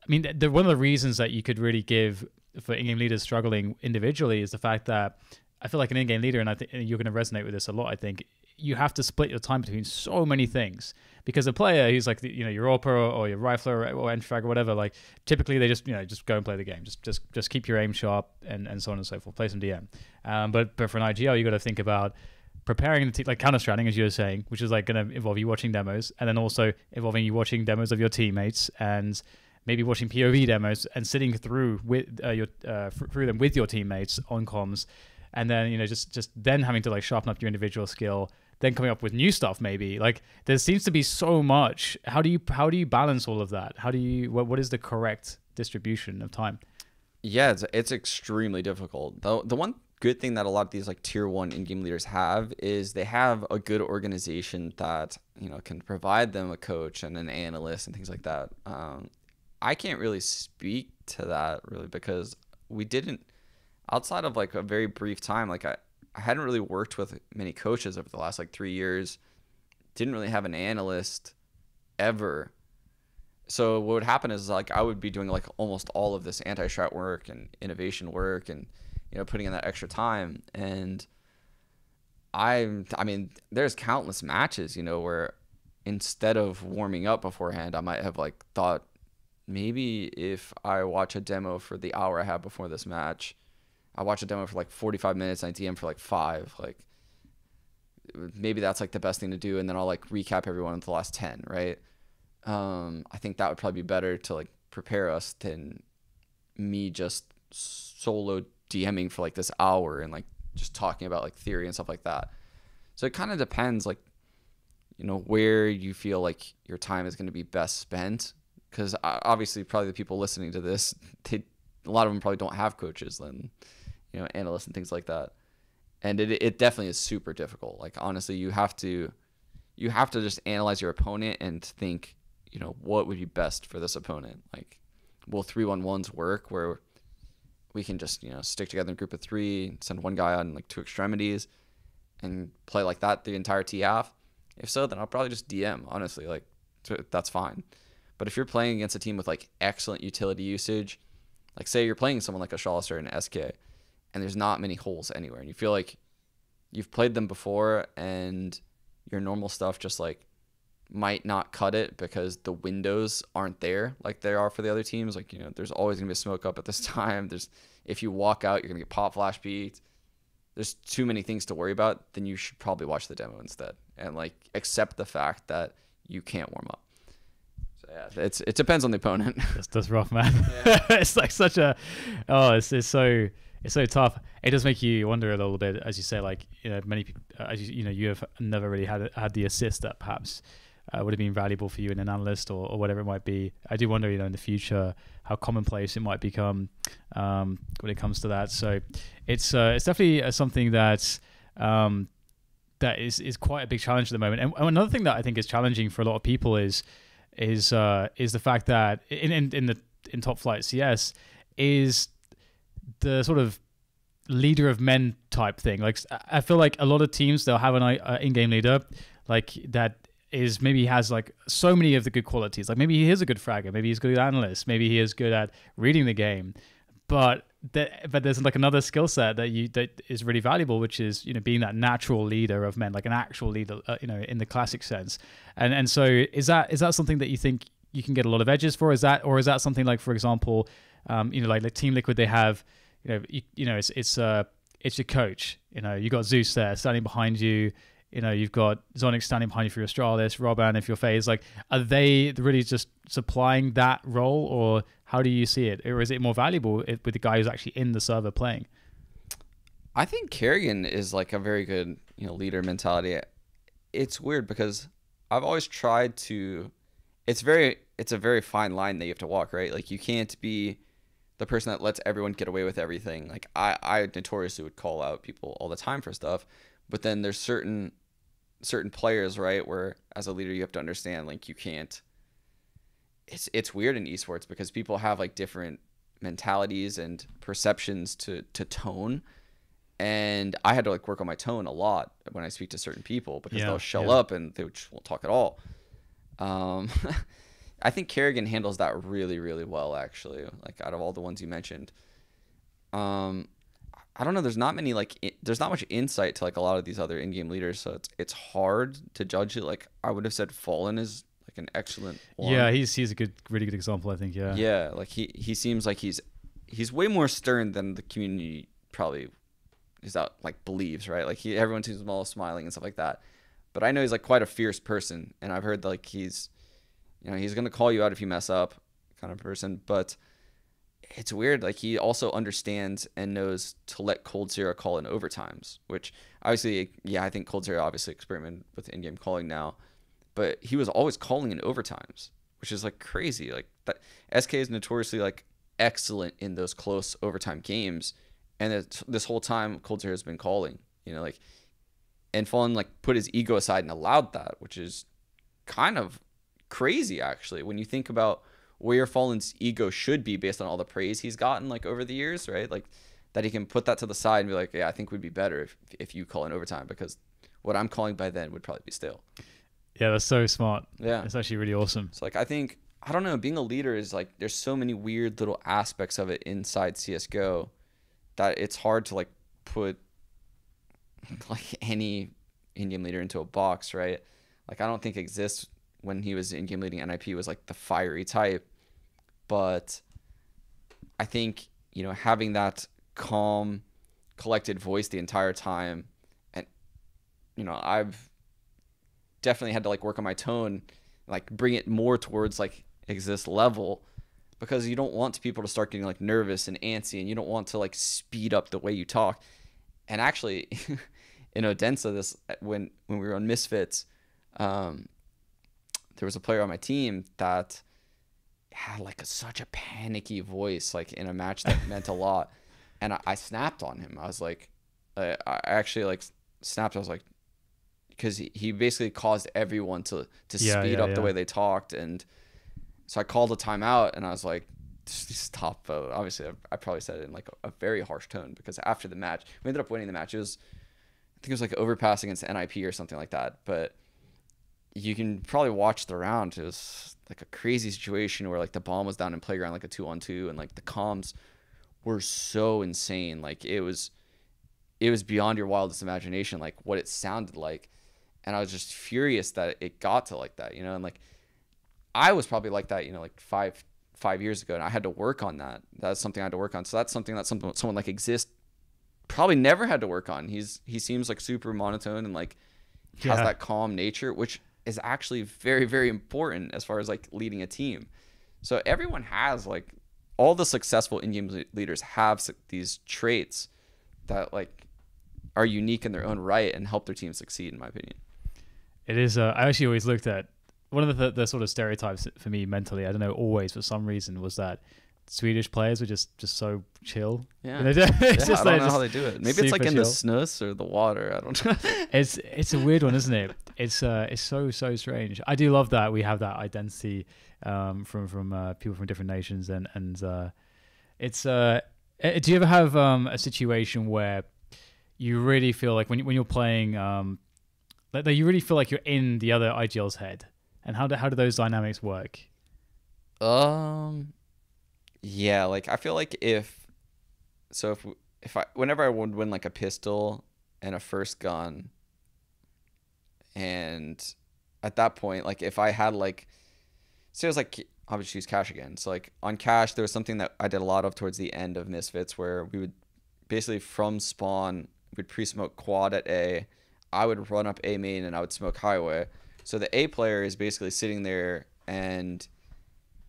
I mean, one of the reasons that you could really give for in-game leaders struggling individually is the fact that I feel like an in-game leader, and I think you're going to resonate with this a lot, I think, you have to split your time between so many things, because a player who's like your AWPer or your rifler or anti-frag or whatever, like typically they just just go and play the game, just keep your aim sharp and so on and so forth, play some DM. But for an IGL, you got to think about preparing the like counter-stratting, as you were saying, which is like going to involve you watching demos, and then also involving you watching demos of your teammates, and maybe watching POV demos and sitting through with through them with your teammates on comms, and then just then having to like sharpen up your individual skill, then coming up with new stuff. Maybe like there seems to be so much. How do you balance all of that? What is the correct distribution of time? Yeah, it's extremely difficult. The one good thing that a lot of these like tier 1 in-game leaders have is they have a good organization that can provide them a coach and an analyst and things like that. I can't really speak to that really, because we didn't, outside of like a very brief time, like I hadn't really worked with many coaches over the last like 3 years, didn't really have an analyst ever. So what would happen is like I would be doing like almost all of this anti-strat work and innovation work and putting in that extra time. And I mean there's countless matches where instead of warming up beforehand, I might have like thought, maybe if I watch a demo for the hour I have before this match, I watch a demo for like 45 minutes and I DM for like 5, like maybe that's like the best thing to do, and then I'll like recap everyone with the last 10, right? I think that would probably be better to like prepare us than me just solo DMing for like this hour and like just talking about like theory and stuff like that. So it kind of depends, like where you feel like your time is going to be best spent, because obviously probably the people listening to this, a lot of them probably don't have coaches and analysts and things like that, and it definitely is super difficult. Like honestly, you have to just analyze your opponent and think what would be best for this opponent. Like, will 3-1-1s work where we can just stick together in a group of 3, send one guy on like 2 extremities and play like that the entire TF? If so, then I'll probably just DM, honestly. Like that's fine. But if you're playing against a team with like excellent utility usage, like say you're playing someone like a Shawlster or an SK, and there's not many holes anywhere, and you feel like you've played them before and your normal stuff just like might not cut it because the windows aren't there like they are for the other teams. Like there's always gonna be a smoke up at this time. If you walk out, you're gonna get pop flash beat. There's too many things to worry about. Then you should probably watch the demo instead and like accept the fact that you can't warm up. Yeah, it depends on the opponent. That's rough, man. Yeah. It's like such a it's so tough. It does make you wonder a little bit, as you say, like many people, as you have never really had the assist that perhaps would have been valuable for you in an analyst or whatever it might be. I do wonder, in the future, how commonplace it might become when it comes to that. So it's definitely something that is quite a big challenge at the moment. And another thing that I think is challenging for a lot of people is the fact that in top flight CS is the sort of leader of men type thing. Like I feel like a lot of teams, they'll have an in-game leader like that is maybe has like so many of the good qualities. Like maybe he is a good fragger, maybe he's a good analyst, maybe he is good at reading the game, but there's like another skill set that is really valuable, which is being that natural leader of men, like an actual leader, in the classic sense. And so is that something that you think you can get a lot of edges for? Is that something like, for example, like Team Liquid, they have it's your coach. You got Zeus there standing behind you. You've got Zonic standing behind you for your Astralis, Roban if you're FaZe. Like, are they really just supplying that role, or how do you see it? Or is it more valuable with the guy who's actually in the server playing? I think Kerrigan is like a very good, leader mentality. It's weird because I've always tried to. It's a very fine line that you have to walk, right? Like you can't be the person that lets everyone get away with everything. Like I notoriously would call out people all the time for stuff, but then there's certain players, right, where as a leader you have to understand like you can't. It's weird in esports because people have like different mentalities and perceptions to tone. And I had to like work on my tone a lot when I speak to certain people because they'll shell up and they won't talk at all. I think Kerrigan handles that really, really well, actually. Like out of all the ones you mentioned, I don't know. There's not many there's not much insight to like a lot of these other in-game leaders, so it's hard to judge it. Like I would have said, Fallen is like an excellent one. Yeah, he's a really good example, I think. Yeah. Yeah, like he seems like he's way more stern than the community probably is that like believes, right? Like everyone seems all smiling and stuff like that. But I know he's like quite a fierce person, and I've heard like he's gonna call you out if you mess up, kind of person. But it's weird. Like he also understands and knows to let Cold Zero call in overtimes, which obviously, yeah, I think Cold Zero obviously experimented with in-game calling now, but he was always calling in overtimes, which is like crazy. Like that SK is notoriously like excellent in those close overtime games, and this whole time Cold Zero has been calling. Like, and Fallen like put his ego aside and allowed that, which is kind of crazy actually when you think about where Fallen's ego should be based on all the praise he's gotten like over the years, right? Like that he can put that to the side and be like, yeah, I think we'd be better if you call in overtime, because what I'm calling by then would probably be stale. Yeah, that's so smart. Yeah, it's actually really awesome. It's like, I don't know, being a leader is like, there's so many weird little aspects of it inside CSGO that it's hard to like put like any in-game leader into a box, right? Like I don't think exists when he was in-game leading NIP was like the fiery type, but I think having that calm, collected voice the entire time, and I've definitely had to like work on my tone, like bring it more towards like exist level, because you don't want people to start getting like nervous and antsy, and you don't want to like speed up the way you talk. And actually, in Odense, when we were on Misfits, there was a player on my team that had like such a panicky voice, like in a match that meant a lot. And I snapped on him. I was like, I actually like snapped. I was like, because he basically caused everyone to speed up the way they talked. And so I called a timeout, and I was like, stop. Obviously, I probably said it in like a very harsh tone, because after the match, we ended up winning the match. I think it was like overpass against NIP or something like that. But you can probably watch the round. It was like a crazy situation where like the bomb was down in playground, like a 2-on-2, and like the comms were so insane. Like it was beyond your wildest imagination, like what it sounded like. And I was just furious that it got to like that, and like I was probably like that, like five years ago, and I had to work on that. That's something I had to work on. So that's something that someone like Exist probably never had to work on. He seems like super monotone and like has that calm nature, which is actually very, very important as far as like leading a team. So everyone has like, all the successful in-game leaders have these traits that like are unique in their own right and help their team succeed, in my opinion. It is. I actually always looked at one of the sort of stereotypes for me mentally. I don't know, always for some reason, was that Swedish players were just so chill. Yeah, I don't know how they do it. Maybe it's like in the snus or the water. I don't know. It's a weird one, isn't it? It's so strange. I do love that we have that identity from people from different nations, and it's do you ever have a situation where you really feel like when you're playing that you really feel like you're in the other IGL's head, and how do those dynamics work? Yeah, like I feel like whenever I would win like a pistol and a first gun, and at that point, like if I had like, say it was like, I would choose Cash again. So like on Cash, there was something that I did a lot of towards the end of Misfits, where we would basically from spawn, we'd pre-smoke quad at A, I would run up A main, and I would smoke highway. So the A player is basically sitting there, and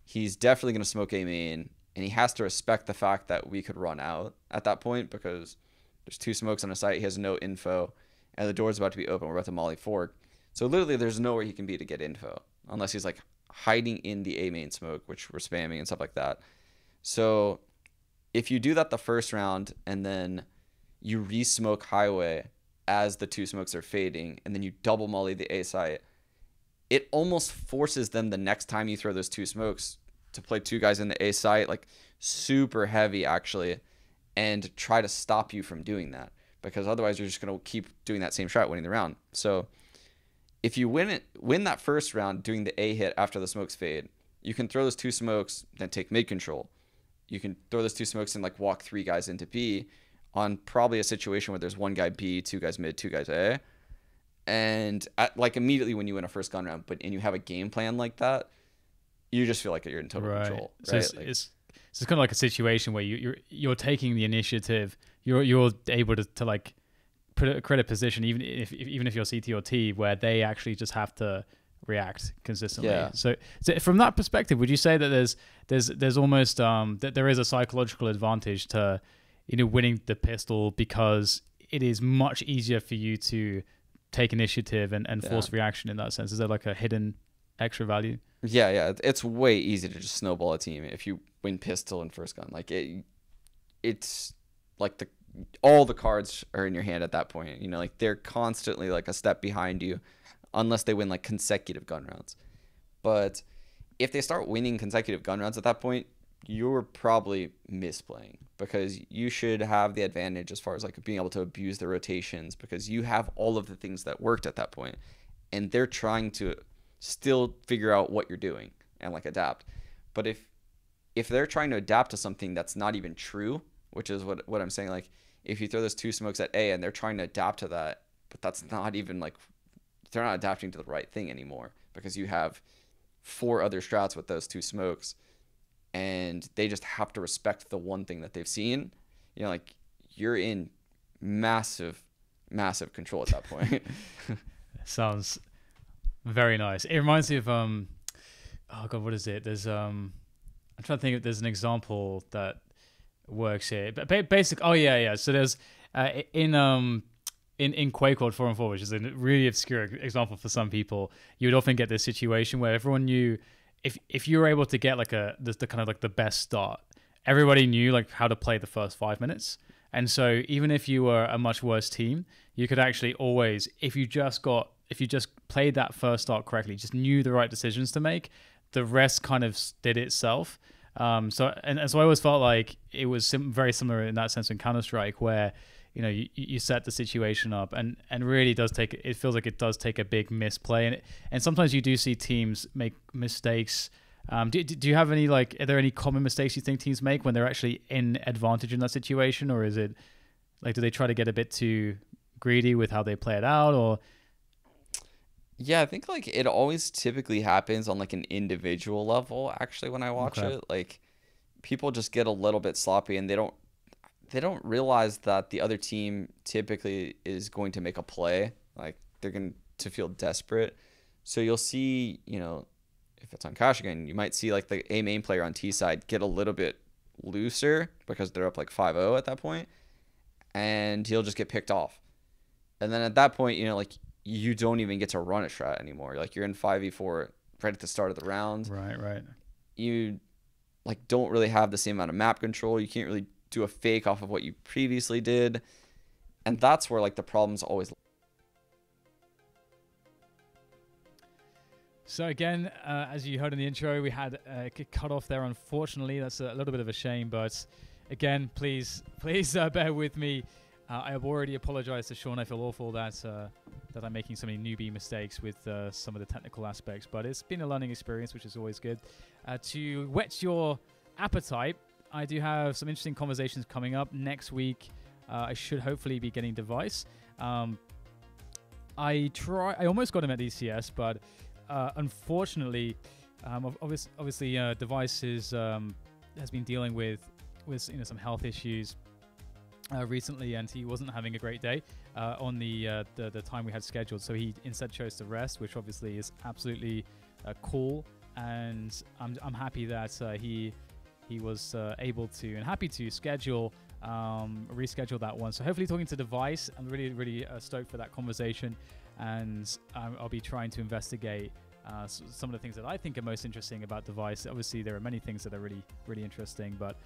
he's definitely going to smoke A main, and he has to respect the fact that we could run out at that point, because there's two smokes on a site, he has no info, and the door's about to be open, we're about to molly fork. So literally there's nowhere he can be to get info, unless he's like hiding in the A main smoke, which we're spamming and stuff like that. So if you do that the first round, and then you re-smoke highway as the two smokes are fading, and then you double molly the A site, it almost forces them the next time you throw those two smokes to play two guys in the A site, like super heavy actually, and try to stop you from doing that, because otherwise you're just going to keep doing that same shot, winning the round. So if you win that first round doing the A hit after the smokes fade, you can throw those two smokes, then take mid control. You can throw those two smokes and like walk three guys into B on probably a situation where there's one guy B, two guys mid, two guys A. And like immediately when you win a first gun round, and you have a game plan like that, you just feel like you're in total control. So right? It's kind of like a situation where you're taking the initiative. You're able to like create a position, even if you're CT or T, where they actually just have to react consistently. Yeah. So from that perspective, would you say that there's almost that there is a psychological advantage to winning the pistol, because it is much easier for you to take initiative and force reaction in that sense? Is there like a hidden extra value? Yeah. It's way easy to just snowball a team if you win pistol and first gun. Like it's like all the cards are in your hand at that point. Like they're constantly like a step behind you, unless they win like consecutive gun rounds. But if they start winning consecutive gun rounds at that point, you're probably misplaying, because you should have the advantage as far as like being able to abuse the rotations, because you have all of the things that worked at that point, and they're trying to still figure out what you're doing and like adapt. But if they're trying to adapt to something that's not even true, which is what I'm saying, like if you throw those two smokes at A and they're trying to adapt to that, but that's not even like, they're not adapting to the right thing anymore, because you have 4 other strats with those 2 smokes, and they just have to respect the one thing that they've seen. Like you're in massive control at that point. Sounds very nice. It reminds me of oh god, what is it? There's I'm trying to think if there's an example that works here. But yeah. So there's in Quake World 4 and 4, which is a really obscure example for some people, you would often get this situation where everyone knew if you were able to get like the kind of like the best start, everybody knew like how to play the first 5 minutes. And so even if you were a much worse team, you could actually always, if you just played that first start correctly, just knew the right decisions to make, the rest kind of did itself. So I always felt like it was very similar in that sense in Counter-Strike, where you set the situation up, and really it feels like it does take a big misplay, and sometimes you do see teams make mistakes. Do you have any, like, are there any common mistakes you think teams make when they're actually in advantage in that situation, or is it like, do they try to get a bit too greedy with how they play it out? Or yeah, I think like it always typically happens on like an individual level. Actually, when I watch it, like people just get a little bit sloppy, and they don't realize that the other team typically is going to make a play. Like they're going to feel desperate. So you'll see, if it's on Cash again, you might see like the A main player on T side get a little bit looser because they're up like 5-0 at that point, and he'll just get picked off. And then at that point, like you don't even get to run a strat anymore. Like you're in 5v4 right at the start of the round. Right. You like don't really have the same amount of map control. You can't really do a fake off of what you previously did. And that's where like the problems always. So again, as you heard in the intro, we had a cut off there. Unfortunately, that's a little bit of a shame. But again, please bear with me. I have already apologized to Sean. I feel awful that I'm making so many newbie mistakes with some of the technical aspects. But it's been a learning experience, which is always good. To whet your appetite, I do have some interesting conversations coming up next week. I should hopefully be getting Device. I almost got him at ECS, but unfortunately, obviously, Device has been dealing with some health issues recently, and he wasn't having a great day on the time we had scheduled. So he instead chose to rest, which obviously is absolutely cool, and I'm happy that he was able to and happy to reschedule that one. So hopefully talking to Device, I'm really stoked for that conversation, and I'll be trying to investigate some of the things that I think are most interesting about Device. Obviously, there are many things that are really interesting, but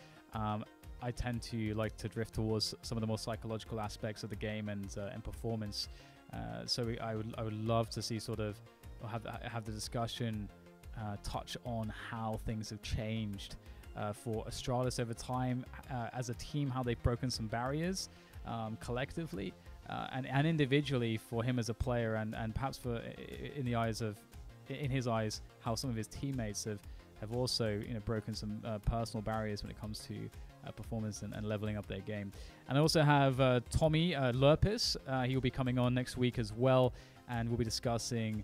I tend to like to drift towards some of the more psychological aspects of the game and performance. So I would love to see sort of have the discussion touch on how things have changed for Astralis over time as a team, how they've broken some barriers collectively and individually for him as a player, and perhaps in his eyes how some of his teammates have also broken some personal barriers when it comes to performance and leveling up their game. And I also have Tommy Lurpis. He will be coming on next week as well, and we'll be discussing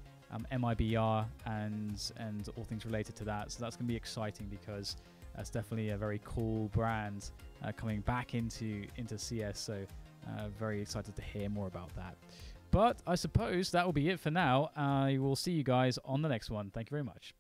MIBR and all things related to that. So that's going to be exciting because that's definitely a very cool brand coming back into CS. So very excited to hear more about that. But I suppose that will be it for now. I will see you guys on the next one. Thank you very much.